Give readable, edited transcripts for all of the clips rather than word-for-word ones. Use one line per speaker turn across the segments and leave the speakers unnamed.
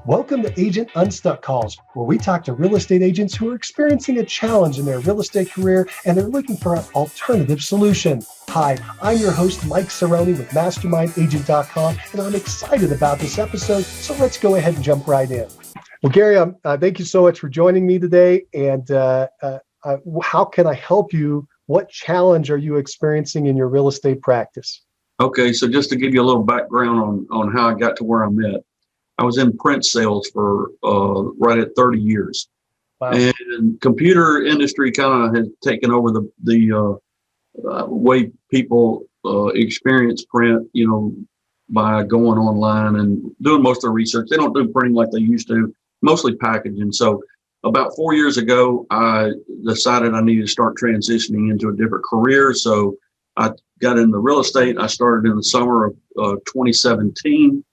Welcome to Agent Unstuck Calls, where we talk to real estate agents who are experiencing a challenge in their real estate career and they're looking for an alternative solution. Hi, I'm your host, Mike Cerrone with MastermindAgent.com, and I'm excited about this episode, so let's go ahead and jump right in. Well, Gary, thank you so much for joining me today, and how can I help you? What challenge are you experiencing in your real estate practice?
Okay, so just to give you a little background on how I got to where I'm at. I was in print sales for right at 30 years.
Wow.
And computer industry kind of has taken over the way people experience print, by going online and doing most of their research. They don't do printing like they used to, mostly packaging. So about 4 years ago, I decided I needed to start transitioning into a different career. So I got into real estate. I started in the summer of 2017.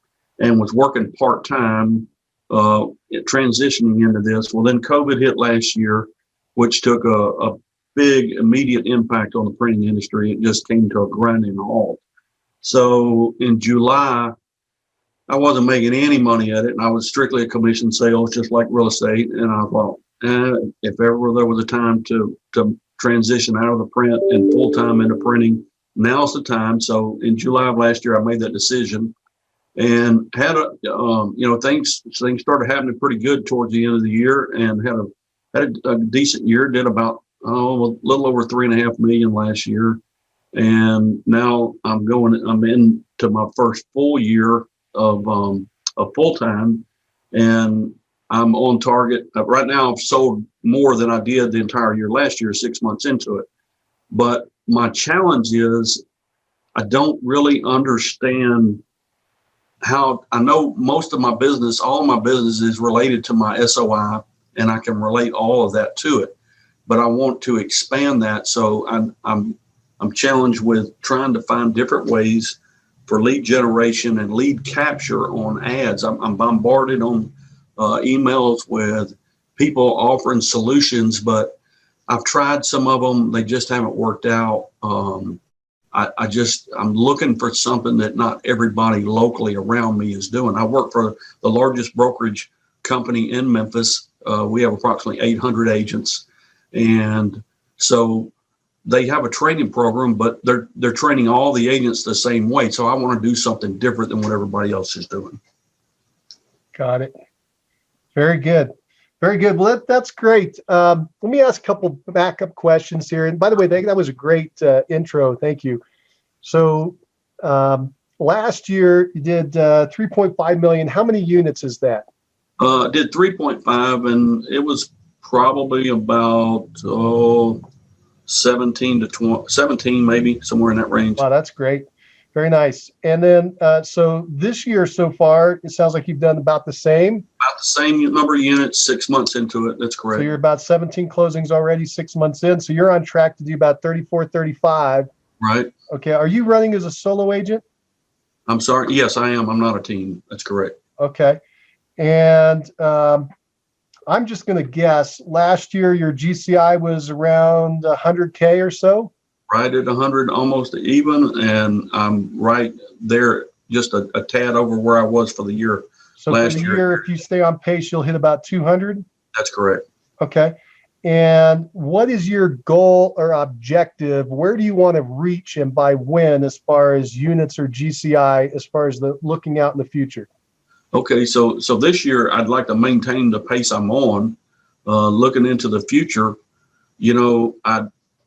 And was working part-time, transitioning into this. Well, then COVID hit last year, which took a big immediate impact on the printing industry. It just came to a grinding halt. So in July, I wasn't making any money at it, and I was strictly a commission sales, just like real estate. And I thought, if ever there was a time to transition out of the print and full-time into printing, now's the time. So in July of last year, I made that decision. And had things started happening pretty good towards the end of the year, and had a decent year. Did about a little over 3.5 million last year, and now I'm into my first full year of full time, and I'm on target. Right now, I've sold more than I did the entire year last year, 6 months into it. But my challenge is I don't really understand how. I know most of my business, all of my business is related to my SOI, and I can relate all of that to it. But I want to expand that, so I'm challenged with trying to find different ways for lead generation and lead capture on ads. I'm bombarded on emails with people offering solutions, but I've tried some of them; they just haven't worked out. I'm looking for something that not everybody locally around me is doing. I work for the largest brokerage company in Memphis. We have approximately 800 agents. And so they have a training program, but they're training all the agents the same way. So I want to do something different than what everybody else is doing.
Got it. Very good. Very good. Well, that's great. Let me ask a couple backup questions here. And by the way, that was a great intro. Thank you. So last year you did 3.5 million. How many units is that?
Did 3.5, and it was probably about 17 to 20, 17 maybe, somewhere in that range.
Wow, that's great. Very nice. And then, so this year so far, it sounds like you've done about the same.
About the same number of units, 6 months into it. That's correct.
So you're about 17 closings already, 6 months in. So you're on track to do about 34, 35.
Right.
Okay. Are you running as a solo agent?
I'm sorry. Yes, I am. I'm not a team. That's correct.
Okay. And I'm just going to guess last year your GCI was around 100K or so.
Right at 100, almost even, and I'm right there, just a tad over where I was for the year.
So last for the year, if you stay on pace, you'll hit about 200?
That's correct.
Okay. And what is your goal or objective? Where do you want to reach and by when, as far as units or GCI, as far as the looking out in the future?
Okay, so this year, I'd like to maintain the pace I'm on. Looking into the future,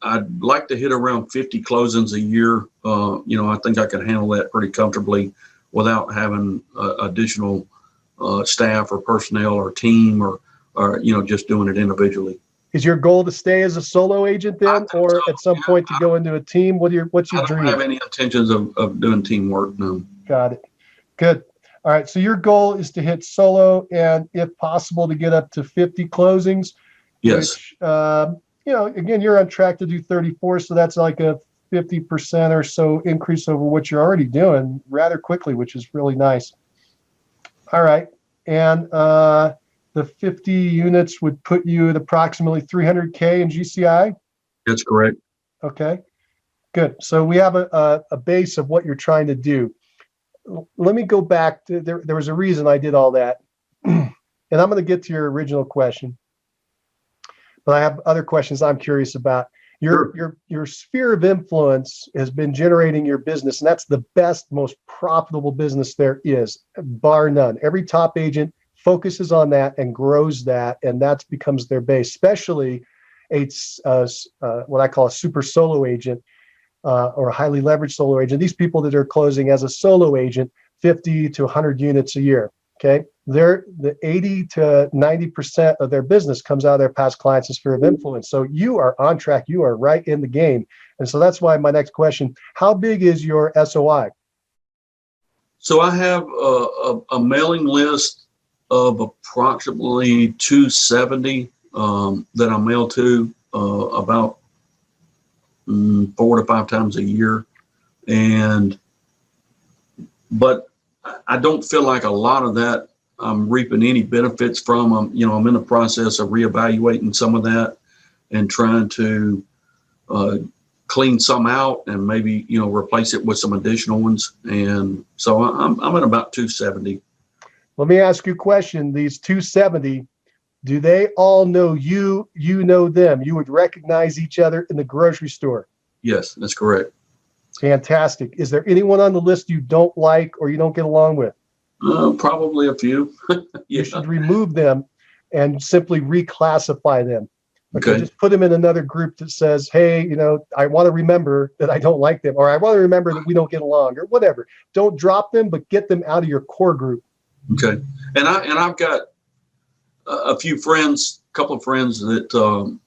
I'd like to hit around 50 closings a year. I think I can handle that pretty comfortably without having additional staff or personnel or team or just doing it individually.
Is your goal to stay as a solo agent then, or at some point to go into a team? What's your dream?
I don't have any intentions of doing teamwork, no.
Got it. Good. All right. So your goal is to hit solo and, if possible, to get up to 50 closings.
Yes.
Which, again, you're on track to do 34, so that's like a 50% or so increase over what you're already doing rather quickly, which is really nice. All right. And the 50 units would put you at approximately 300K in GCI?
That's correct.
Okay, good. So we have a base of what you're trying to do. Let me go back to, there was a reason I did all that. and I'm going to get to your original question, but I have other questions I'm curious about. Your sphere of influence has been generating your business, and that's the best, most profitable business there is, bar none. Every top agent focuses on that and grows that, and that becomes their base, especially what I call a super solo agent or a highly leveraged solo agent. These people that are closing as a solo agent 50 to 100 units a year. Okay, the 80 to 90% of their business comes out of their past clients and sphere of influence. So you are on track. You are right in the game. And so that's why my next question: how big is your SOI?
So I have a mailing list of approximately 270 that I mail to about 4 to 5 times a year, but I don't feel like a lot of that I'm reaping any benefits from. I'm in the process of reevaluating some of that and trying to clean some out and maybe replace it with some additional ones. And so I'm at about 270.
Let me ask you a question. These 270, do they all know you? You know them. You would recognize each other in the grocery store.
Yes, that's correct.
Fantastic. Is there anyone on the list you don't like or you don't get along with?
Probably a few. Yeah.
You should remove them and simply reclassify them.
Okay.
Just put them in another group that says, hey, I want to remember that I don't like them, or I want to remember that we don't get along, or whatever. Don't drop them, but get them out of your core group.
Okay. And I've got a couple of friends that,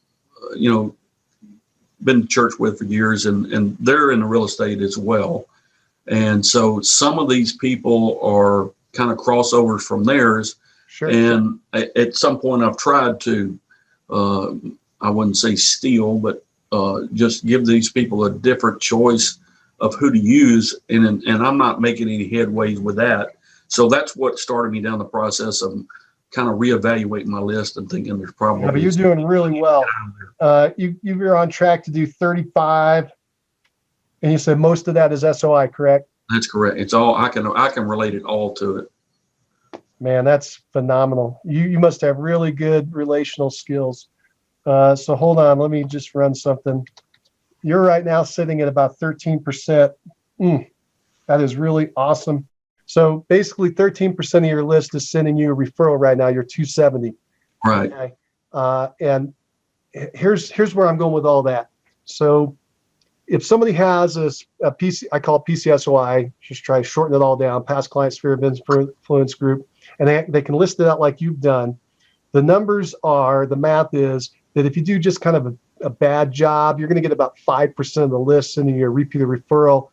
been to church with for years, and they're in the real estate as well. And so some of these people are kind of crossovers from theirs.
Sure.
And at some point I've tried to, I wouldn't say steal, but just give these people a different choice of who to use. And I'm not making any headways with that. So that's what started me down the process of kind of reevaluating my list and thinking there's probably.
Yeah, but you're doing really well. You're on track to do 35, and you said most of that is SOI, correct?
That's correct. It's all I can relate it all to it.
Man, that's phenomenal. You must have really good relational skills. So hold on, let me just run something. You're right now sitting at about 13%. That is really awesome. So basically 13% of your list is sending you a referral right now. You're 270.
Right.
Okay? And here's where I'm going with all that. So if somebody has a PC, I call it PCSOI, just try to shorten it all down, past client sphere of influence group, and they can list it out like you've done. The math is that if you do just kind of a bad job, you're going to get about 5% of the list sending you a repeated referral.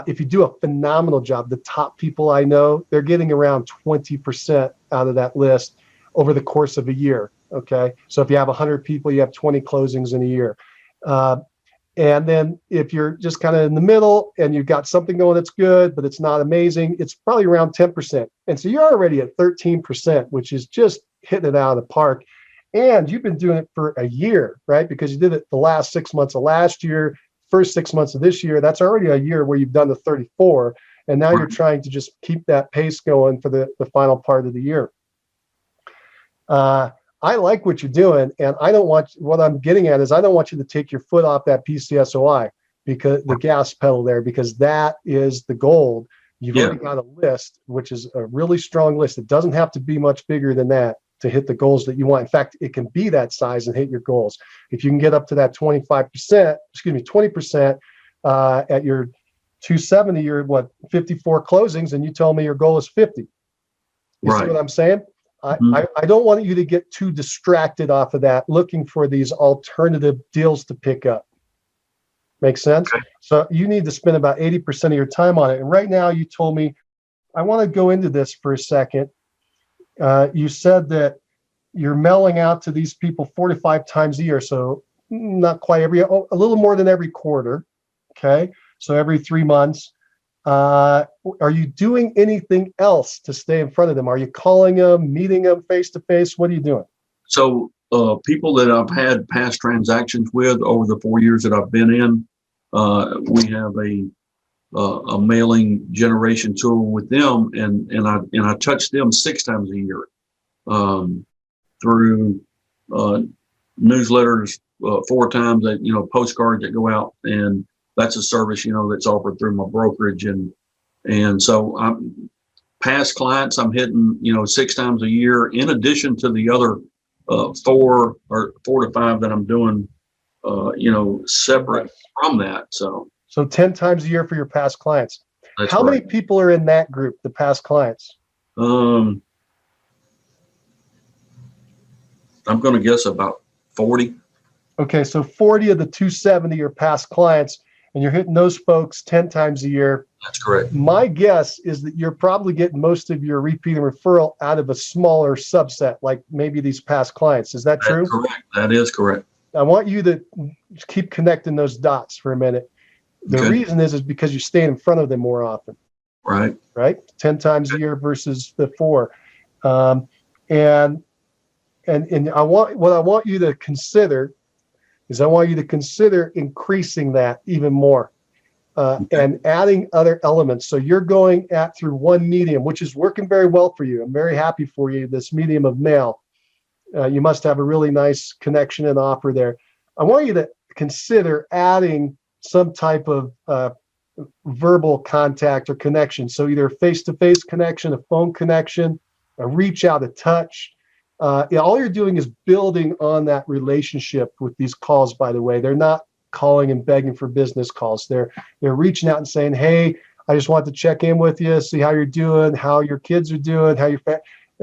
If you do a phenomenal job, the top people I know, they're getting around 20% out of that list over the course of a year. Okay. So if you have 100 people, you have 20 closings in a year. And then if you're just kind of in the middle and you've got something going that's good, but it's not amazing, it's probably around 10%. And so you're already at 13%, which is just hitting it out of the park. And you've been doing it for a year, right? Because you did it the last 6 months of last year, first 6 months of this year. That's already a year where you've done the 34. And now you're trying to just keep that pace going for the final part of the year. I like what you're doing, and what I'm getting at is I don't want you to take your foot off that PCSOI, because the gas pedal there, because that is the gold. You've already got a list, which is a really strong list. It doesn't have to be much bigger than that to hit the goals that you want. In fact, it can be that size and hit your goals. If you can get up to that 20% at your 270, you're 54 closings, and you tell me your goal is 50. You see what I'm saying? I don't want you to get too distracted off of that, looking for these alternative deals to pick up. Make sense? Okay. So you need to spend about 80% of your time on it. And right now you told me, I want to go into this for a second. You said that you're mailing out to these people 4 to 5 times a year. So not quite a little more than every quarter. Okay. So every 3 months. Are you doing anything else to stay in front of them? Are you calling them, meeting them face to face? What are you doing?
So people that I've had past transactions with over the 4 years that I've been in, we have a mailing generation tool with them, and I touch them 6 times a year. through newsletters 4 times, that postcards that go out, and that's a service that's offered through my brokerage, and so I'm past clients I'm hitting 6 times a year, in addition to the other 4 to 5 that I'm doing separate from that. So
10 times a year for your past clients.
that's
How many
right.
people are in that group, the past clients?
I'm going to guess about 40.
Okay, so 40 of the 270 are past clients, and you're hitting those folks 10 times a year.
That's correct.
My guess is that you're probably getting most of your repeat and referral out of a smaller subset, like maybe these past clients. Is that true?
That's correct. That is correct.
I want you to keep connecting those dots for a minute. The
Okay.
reason is because you stay in front of them more often.
Right.
10 times a year versus the 4. And what I want you to consider is, I want you to consider increasing that even more, and adding other elements. So you're going through one medium, which is working very well for you. I'm very happy for you, this medium of mail. You must have a really nice connection and offer there. I want you to consider adding some type of verbal contact or connection. So either a face-to-face connection, a phone connection, a reach out, a touch. All you're doing is building on that relationship with these calls, by the way. They're not calling and begging for business calls. They're reaching out and saying, hey, I just want to check in with you, see how you're doing, how your kids are doing,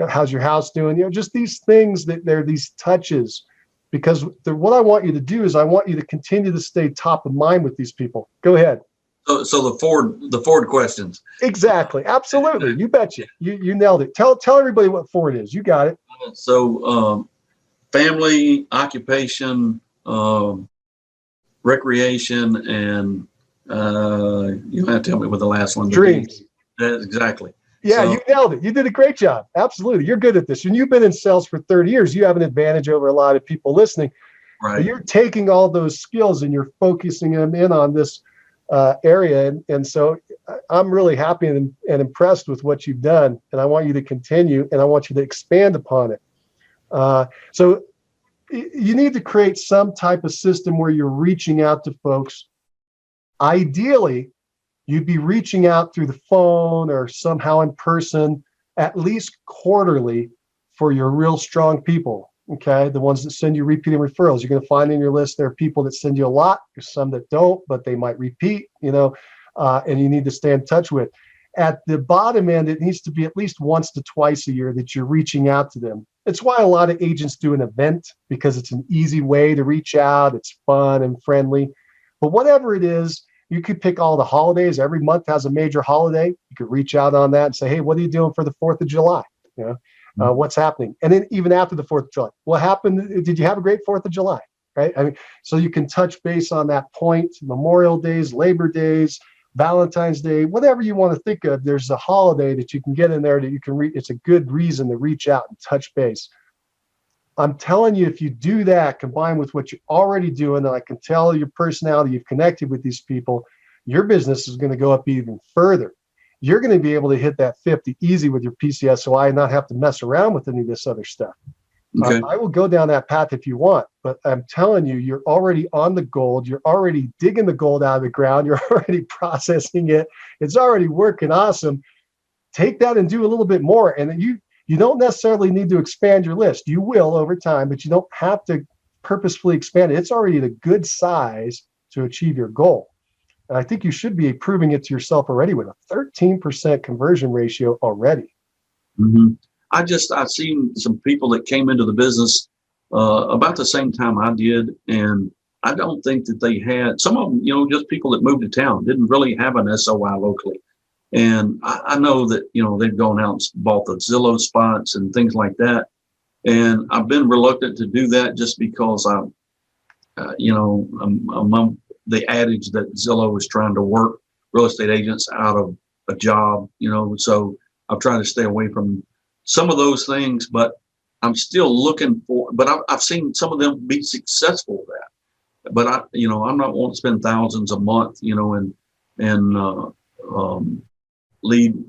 how's your house doing? Just these things, that they're these touches. Because what I want you to do is, I want you to continue to stay top of mind with these people. Go ahead.
So the Ford questions.
Exactly. Absolutely. You betcha. You nailed it. Tell everybody what Ford is. You got it.
So family, occupation, recreation, and you don't have to tell me what the last one.
Dreams.
That's exactly.
Yeah,
So,
you nailed it. You did a great job. Absolutely. You're good at this. And you've been in sales for 30 years. You have an advantage over a lot of people listening.
right.
But you're taking all those skills and you're focusing them in on this area. And so I'm really happy and impressed with what you've done. And I want you to continue, and I want you to expand upon it. So you need to create some type of system where you're reaching out to folks. Ideally, you'd be reaching out through the phone or somehow in person, at least quarterly, for your real strong people. Okay, the ones that send you repeating referrals. You're going to find in your list there are people that send you a lot. There's some that don't, but they might repeat. And you need to stay in touch with. At the bottom end, it needs to be at least once to twice a year that you're reaching out to them. It's why a lot of agents do an event, because it's an easy way to reach out. It's fun and friendly. But whatever it is, you could pick all the holidays. Every month has a major holiday. You could reach out on that and say, hey, what are you doing for the 4th of July? What's happening? And then even after the 4th of July, what happened? Did you have a great 4th of July? Right? I mean, so you can touch base on that point. Memorial Days, Labor Days, Valentine's Day, whatever you want to think of, there's a holiday that you can get in there that you can reach. It's a good reason to reach out and touch base. I'm telling you, if you do that, combined with what you're already doing, and I can tell your personality, you've connected with these people, your business is going to go up even further. You're going to be able to hit that 50 easy with your PCSOI and not have to mess around with any of this other stuff.
Okay.
I will go down that path if you want, but I'm telling you, you're already on the gold. You're already digging the gold out of the ground. You're already processing it. It's already working awesome. Take that and do a little bit more. And you don't necessarily need to expand your list. You will over time, but you don't have to purposefully expand it. It's already at a good size to achieve your goal. And I think you should be proving it to yourself already with a 13% conversion ratio already.
Mm-hmm. I've seen some people that came into the business about the same time I did, and I don't think that they had, some of them, just people that moved to town, didn't really have an SOI locally. And I know that, they've gone out and bought the Zillow spots and things like that. And I've been reluctant to do that just because I'm the adage that Zillow is trying to work real estate agents out of a job, so I'm trying to stay away from some of those things, but I'm still looking for, but I've seen some of them be successful at that. But I'm not wanting to spend thousands a month, and lead,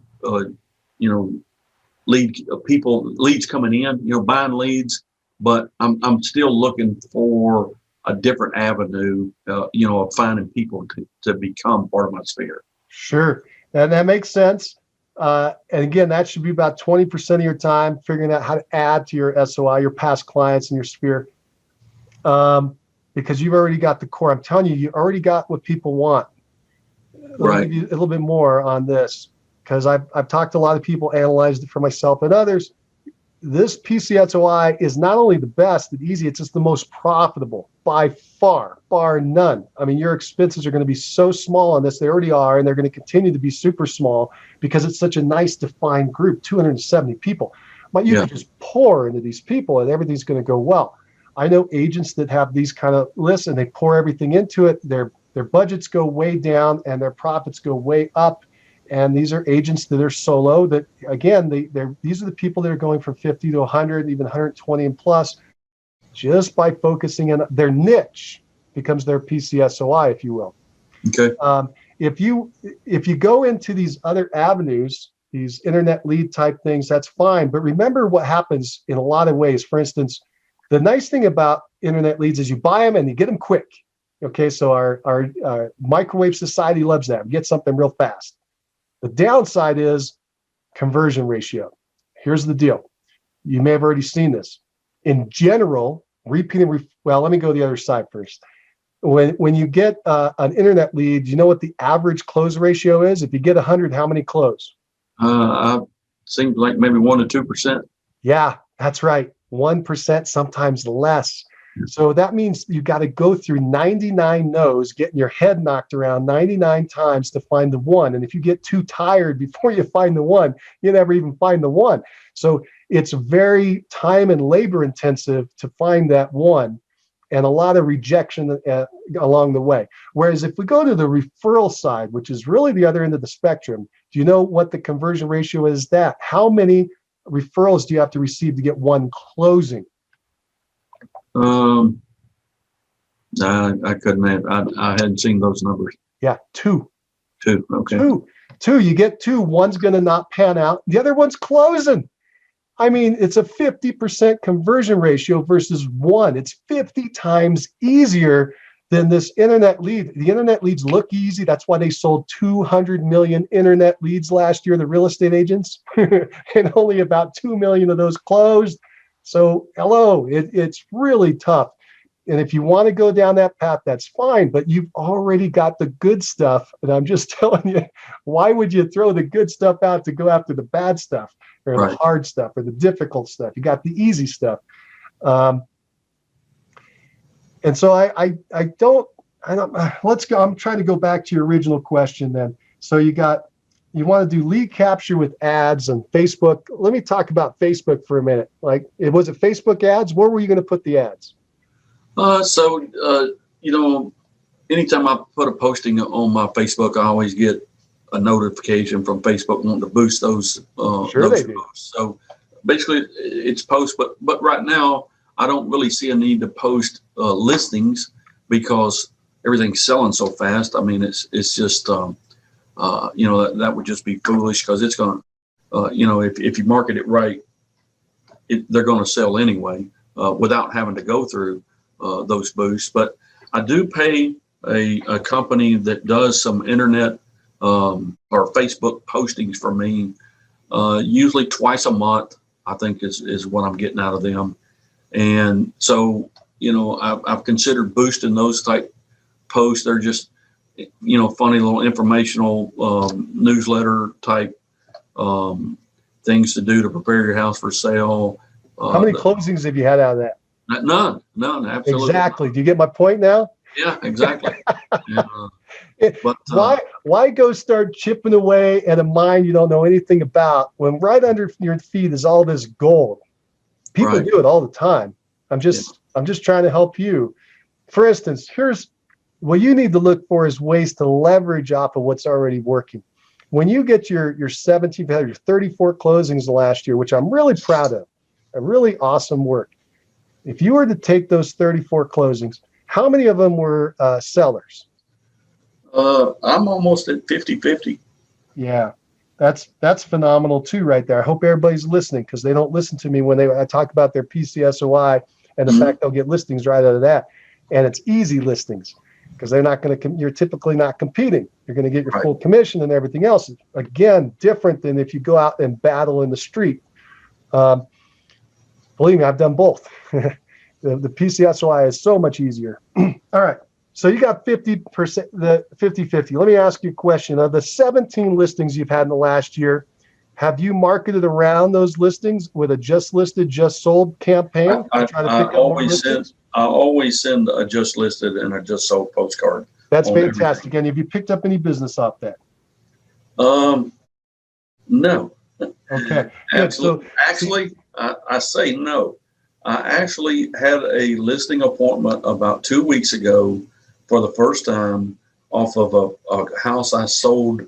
leads coming in, buying leads, but I'm still looking for a different avenue, of finding people to become part of my sphere.
Sure. And that makes sense. And again, that should be about 20% of your time figuring out how to add to your SOI, your past clients in your sphere. Because you've already got the core. I'm telling you, you already got what people want. Let me give you a little bit more on this, because I've talked to a lot of people, analyzed it for myself and others. This PCSOI is not only the best and easy, it's just the most profitable by far, bar none. I mean, your expenses are going to be so small on this. They already are, and they're going to continue to be super small because it's such a nice defined group, 270 people. But you can just pour into these people and everything's going to go well. I know agents that have these kind of lists and they pour everything into it. Their budgets go way down and their profits go way up. And these are agents that are solo that, again, these are the people that are going from 50 to 100, even 120 and plus, just by focusing on their niche becomes their PCSOI, if you will.
Okay.
If you go into these other avenues, these internet lead type things, that's fine. But remember what happens in a lot of ways. For instance, the nice thing about internet leads is you buy them and you get them quick. Okay, so our microwave society loves that. We get something real fast. The downside is conversion ratio. Here's the deal. You may have already seen this. In general, well, let me go the other side first. When you get an internet lead, you know what the average close ratio is? If you get 100, how many close?
Seems like maybe 1 to 2%.
Yeah, that's right. 1%, sometimes less. So that means you got to go through 99 no's, getting your head knocked around 99 times to find the one. And if you get too tired before you find the one, you never even find the one. So it's very time and labor intensive to find that one, and a lot of rejection along the way. Whereas if we go to the referral side, which is really the other end of the spectrum, do you know what the conversion ratio is? That how many referrals do you have to receive to get one closing?
I couldn't. I hadn't seen those numbers.
Yeah, two.
Okay.
Two. You get two. One's going to not pan out. The other one's closing. I mean, it's a 50% conversion ratio versus one. It's 50 times easier than this internet lead. The internet leads look easy. That's why they sold 200 million internet leads last year, the real estate agents, and only about 2 million of those closed. So hello, it's really tough. And if you want to go down that path, that's fine, but you've already got the good stuff. And I'm just telling you, why would you throw the good stuff out to go after the bad stuff or the hard stuff or the difficult stuff? You got the easy stuff. And so let's go. I'm trying to go back to your original question then. So you want to do lead capture with ads and Facebook. Let me talk about Facebook for a minute. Was it Facebook ads? Where were you going to put the ads?
Anytime I put a posting on my Facebook, I always get a notification from Facebook wanting to boost those.
Sure they do.
Posts. So basically it's posts, but right now I don't really see a need to post listings because everything's selling so fast. I mean, it's just, that would just be foolish because it's going to, if you market it right, they're going to sell anyway without having to go through those boosts. But I do pay a company that does some internet or Facebook postings for me, usually twice a month, I think is what I'm getting out of them. And so, I've considered boosting those type posts. They're just, funny little informational newsletter type things to do to prepare your house for sale.
How many closings have you had out of that?
None, absolutely.
Exactly. Do you get my point now?
Yeah, exactly. But
why go start chipping away at a mine you don't know anything about when right under your feet is all this gold? People do it all the time. I'm just trying to help you. For instance, here's what you need to look for is ways to leverage off of what's already working. When you get your 17, your 34 closings last year, which I'm really proud of, a really awesome work. If you were to take those 34 closings, how many of them were sellers?
I'm almost at 50-50.
Yeah. That's phenomenal too, right there. I hope everybody's listening, because they don't listen to me when I talk about their PCSOI and the fact they'll get listings right out of that. And it's easy listings, because they're not going to. You're typically not competing. You're going to get your
Right.
full commission and everything else. Again, different than if you go out and battle in the street. Believe me, I've done both. The PCSOI is so much easier. All right. So you got 50%, the 50-50. Let me ask you a question. Of the 17 listings you've had in the last year, have you marketed around those listings with a just listed, just sold campaign to try to pick up more listings?
I always send a just listed and a just sold postcard.
That's fantastic. And have you picked up any business off that?
No.
Okay.
Absolutely. Actually, I say no. I actually had a listing appointment about 2 weeks ago for the first time off of a house I sold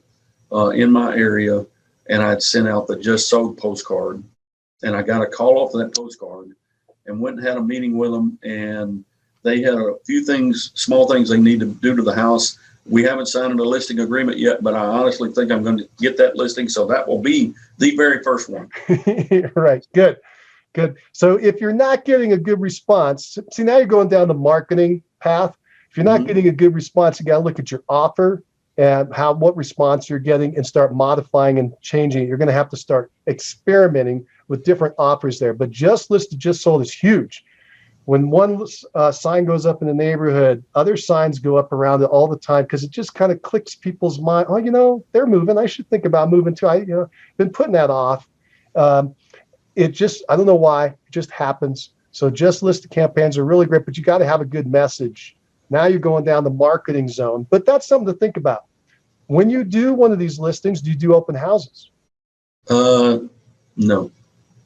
in my area, and I'd sent out the just sold postcard, and I got a call off of that postcard and went and had a meeting with them, and they had a few things, small things they need to do to the house. We haven't signed a listing agreement yet, but I honestly think I'm going to get that listing, so that will be the very first one.
Right. Good. So if you're not getting a good response, see, now you're going down the marketing path. If you're not getting a good response, you got to look at your offer and what response you're getting and start modifying and changing it. You're going to have to start experimenting with different offers there. But just listed, just sold is huge. When one sign goes up in the neighborhood, other signs go up around it all the time, because it just kind of clicks people's mind. Oh, they're moving. I should think about moving too. Been putting that off. It just, I don't know why, it just happens. So just listed campaigns are really great, but you got to have a good message. Now you're going down the marketing zone, but that's something to think about. When you do one of these listings, do you do open houses?
No.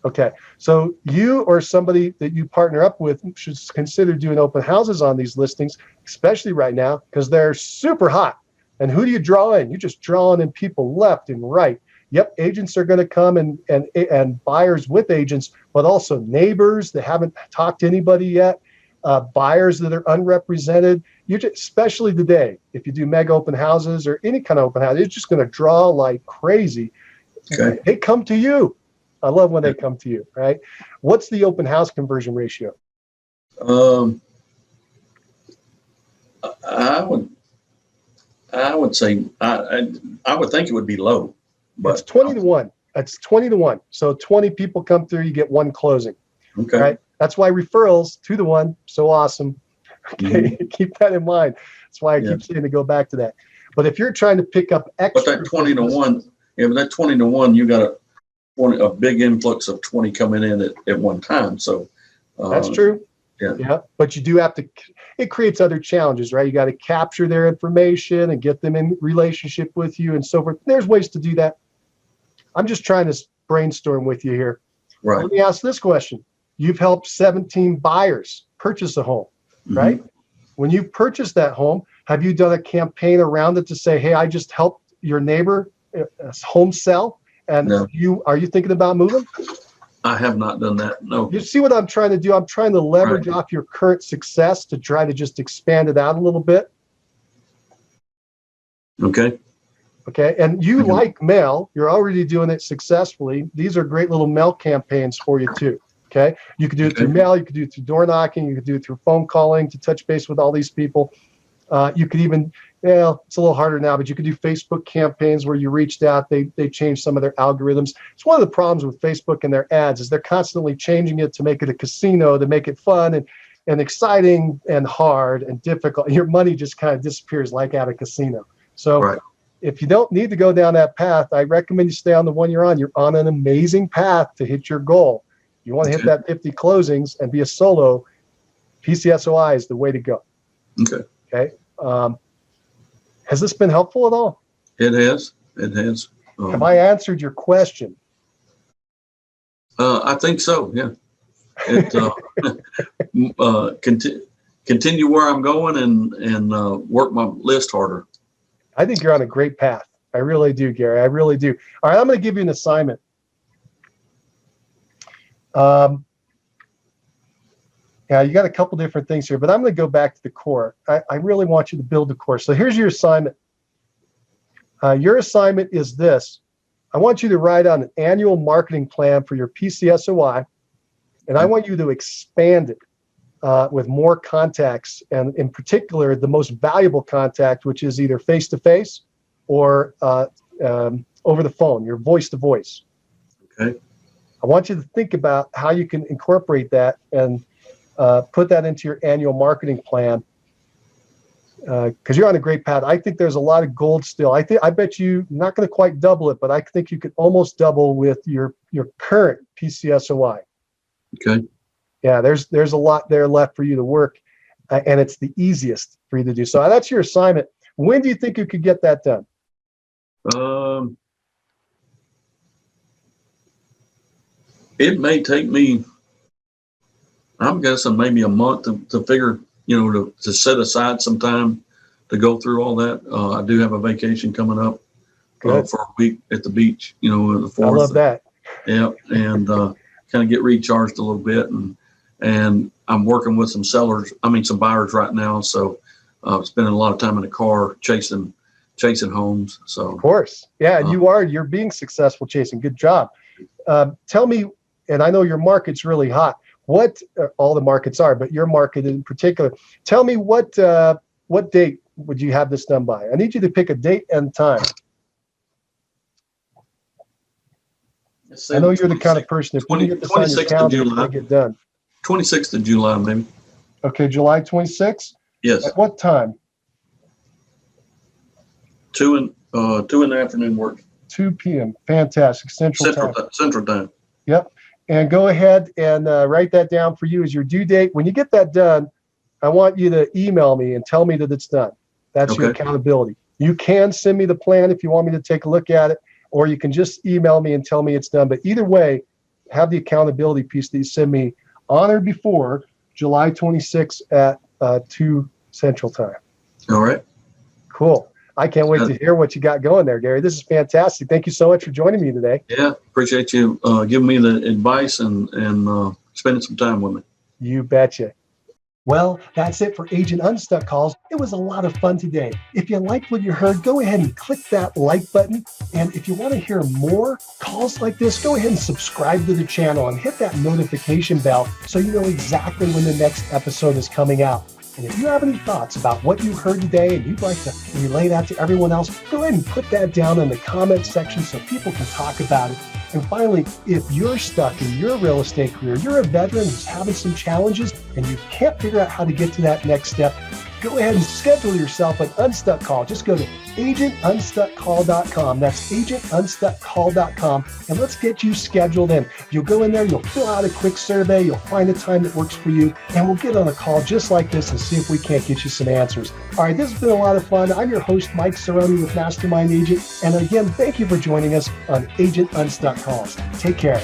Okay. So you or somebody that you partner up with should consider doing open houses on these listings, especially right now, because they're super hot. And who do you draw in? You're just drawing in people left and right. Yep, agents are going to come and buyers with agents, but also neighbors that haven't talked to anybody yet, buyers that are unrepresented. Especially today, if you do mega open houses or any kind of open house, it's just going to draw like crazy.
Okay.
They come to you. I love when they come to you, right? What's the open house conversion ratio?
I would say I would think it would be low. But
it's 20 to 1. That's 20 to 1. So 20 people come through, you get one closing.
Okay.
Right? That's why referrals 2 to 1, so awesome. Okay, keep that in mind. That's why I keep saying to go back to that. But if you're trying to pick up extra,
but that 20 to 1, that 20 to 1, you got a big influx of 20 coming in at one time. So
that's true. Yeah. But you do have to. It creates other challenges, right? You got to capture their information and get them in relationship with you and so forth. There's ways to do that. I'm just trying to brainstorm with you here.
Right.
Let me ask this question. You've helped 17 buyers purchase a home, right? When you purchased that home, have you done a campaign around it to say, hey, I just helped your neighbor home sell? And
No.
Are you thinking about moving?
I have not done that. No.
You see what I'm trying to do? I'm trying to leverage off your current success to try to just expand it out a little bit.
Okay.
Okay. And you like mail. You're already doing it successfully. These are great little mail campaigns for you too. Okay. You could do it through mail. You could do it through door knocking. You could do it through phone calling to touch base with all these people. You could even, it's a little harder now, but you could do Facebook campaigns where you reached out. They changed some of their algorithms. It's one of the problems with Facebook and their ads is they're constantly changing it to make it a casino, to make it fun and exciting and hard and difficult. Your money just kind of disappears like at a casino. So if you don't need to go down that path, I recommend you stay on the one you're on. You're on an amazing path to hit your goal. You want to hit that 50 closings and be a solo, PCSOI is the way to go. Okay. Has this been helpful at all?
It has. It has.
Have I answered your question?
I think so. Yeah. Continue where I'm going and work my list harder.
I think you're on a great path. I really do, Gary. I really do. All right, I'm going to give you an assignment. Yeah, you got a couple different things here, but I'm going to go back to the core. I really want you to build the core. So here's your assignment. Your assignment is this. I want you to write on an annual marketing plan for your PCSOI, and I want you to expand it with more contacts, and in particular, the most valuable contact, which is either face-to-face or over the phone, your voice-to-voice.
Okay.
I want you to think about how you can incorporate that and put that into your annual marketing plan, because you're on a great path. I think there's a lot of gold still. I bet you not going to quite double it, but I think you could almost double with your current PCSOI.
Okay.
Yeah, there's a lot there left for you to work, and it's the easiest for you to do. So that's your assignment. When do you think you could get that done?
It may take me, I'm guessing maybe a month to figure, to set aside some time to go through all that. I do have a vacation coming up for a week at the beach, in the 4th.
I love that.
Yeah, and kind of get recharged a little bit, and I'm working with some buyers right now, so spending a lot of time in the car chasing homes. So
of course, yeah, and you're being successful chasing. Good job. Tell me, and I know your market's really hot. What all the markets are, but your market in particular. Tell me what date would you have this done by? I need you to pick a date and time. I know you're the kind of person, if you can get this on your calendar, you get done.
26th of July, maybe.
Okay, July 26th?
Yes.
At what time?
2 in the afternoon work.
2 p.m. Fantastic. Central
time.
Yep. And go ahead and write that down for you as your due date. When you get that done, I want you to email me and tell me that it's done. That's your accountability. You can send me the plan if you want me to take a look at it, or you can just email me and tell me it's done. But either way, have the accountability piece that you send me on or before July 26th at 2 Central Time.
All right.
Cool. I can't wait to hear what you got going there, Gary. This is fantastic. Thank you so much for joining me today.
Yeah, appreciate you giving me the advice and spending some time with me.
You betcha. Well, that's it for Agent Unstuck calls. It was a lot of fun today. If you liked what you heard, go ahead and click that like button. And if you want to hear more calls like this, go ahead and subscribe to the channel and hit that notification bell so you know exactly when the next episode is coming out. And if you have any thoughts about what you heard today and you'd like to relay that to everyone else, go ahead and put that down in the comment section so people can talk about it. And finally, if you're stuck in your real estate career, you're a veteran who's having some challenges and you can't figure out how to get to that next step, go ahead and schedule yourself an Unstuck call. Just go to agentunstuckcall.com. That's agentunstuckcall.com, and let's get you scheduled in. You'll go in there, you'll fill out a quick survey, you'll find a time that works for you, and we'll get on a call just like this and see if we can't get you some answers. All right, this has been a lot of fun. I'm your host, Mike Cerrone with Mastermind Agent, and again, thank you for joining us on Agent Unstuck Calls. Take care.